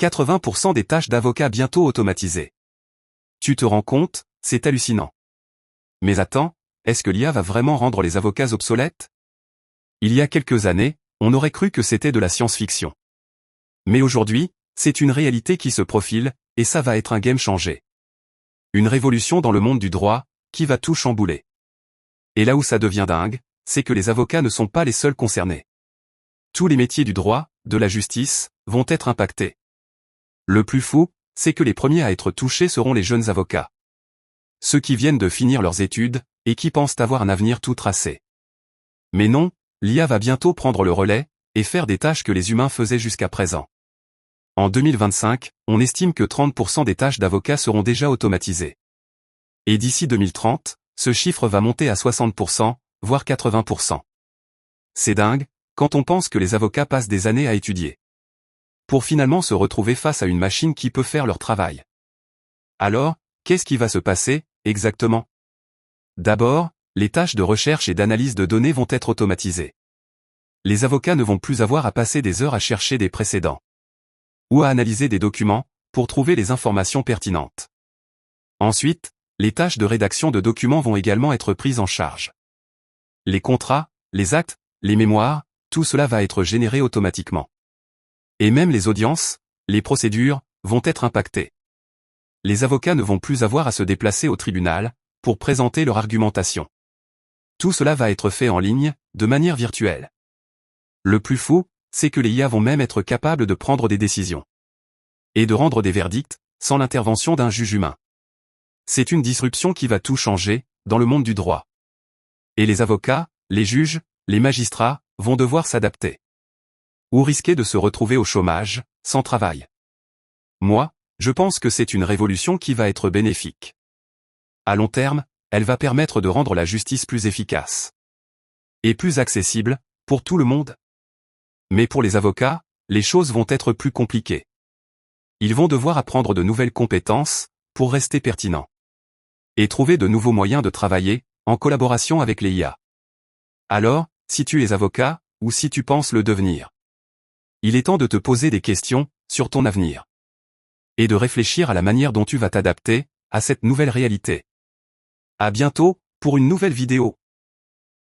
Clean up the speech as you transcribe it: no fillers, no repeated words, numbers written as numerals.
80% des tâches d'avocat bientôt automatisées. Tu te rends compte, c'est hallucinant. Mais attends, est-ce que l'IA va vraiment rendre les avocats obsolètes? Il y a quelques années, on aurait cru que c'était de la science-fiction. Mais aujourd'hui, c'est une réalité qui se profile, et ça va être un game changer. Une révolution dans le monde du droit, qui va tout chambouler. Et là où ça devient dingue, c'est que les avocats ne sont pas les seuls concernés. Tous les métiers du droit, de la justice, vont être impactés. Le plus fou, c'est que les premiers à être touchés seront les jeunes avocats. Ceux qui viennent de finir leurs études, et qui pensent avoir un avenir tout tracé. Mais non, l'IA va bientôt prendre le relais, et faire des tâches que les humains faisaient jusqu'à présent. En 2025, on estime que 30% des tâches d'avocats seront déjà automatisées. Et d'ici 2030, ce chiffre va monter à 60%, voire 80%. C'est dingue, quand on pense que les avocats passent des années à étudier. Pour finalement se retrouver face à une machine qui peut faire leur travail. Alors, qu'est-ce qui va se passer, exactement? D'abord, les tâches de recherche et d'analyse de données vont être automatisées. Les avocats ne vont plus avoir à passer des heures à chercher des précédents. Ou à analyser des documents, pour trouver les informations pertinentes. Ensuite, les tâches de rédaction de documents vont également être prises en charge. Les contrats, les actes, les mémoires, tout cela va être généré automatiquement. Et même les audiences, les procédures, vont être impactées. Les avocats ne vont plus avoir à se déplacer au tribunal, pour présenter leur argumentation. Tout cela va être fait en ligne, de manière virtuelle. Le plus fou, c'est que les IA vont même être capables de prendre des décisions. Et de rendre des verdicts, sans l'intervention d'un juge humain. C'est une disruption qui va tout changer, dans le monde du droit. Et les avocats, les juges, les magistrats, vont devoir s'adapter. Ou risquer de se retrouver au chômage, sans travail. Moi, je pense que c'est une révolution qui va être bénéfique. À long terme, elle va permettre de rendre la justice plus efficace. Et plus accessible, pour tout le monde. Mais pour les avocats, les choses vont être plus compliquées. Ils vont devoir apprendre de nouvelles compétences, pour rester pertinents. Et trouver de nouveaux moyens de travailler, en collaboration avec les IA. Alors, si tu es avocat, ou si tu penses le devenir. Il est temps de te poser des questions, sur ton avenir. Et de réfléchir à la manière dont tu vas t'adapter, à cette nouvelle réalité. À bientôt, pour une nouvelle vidéo.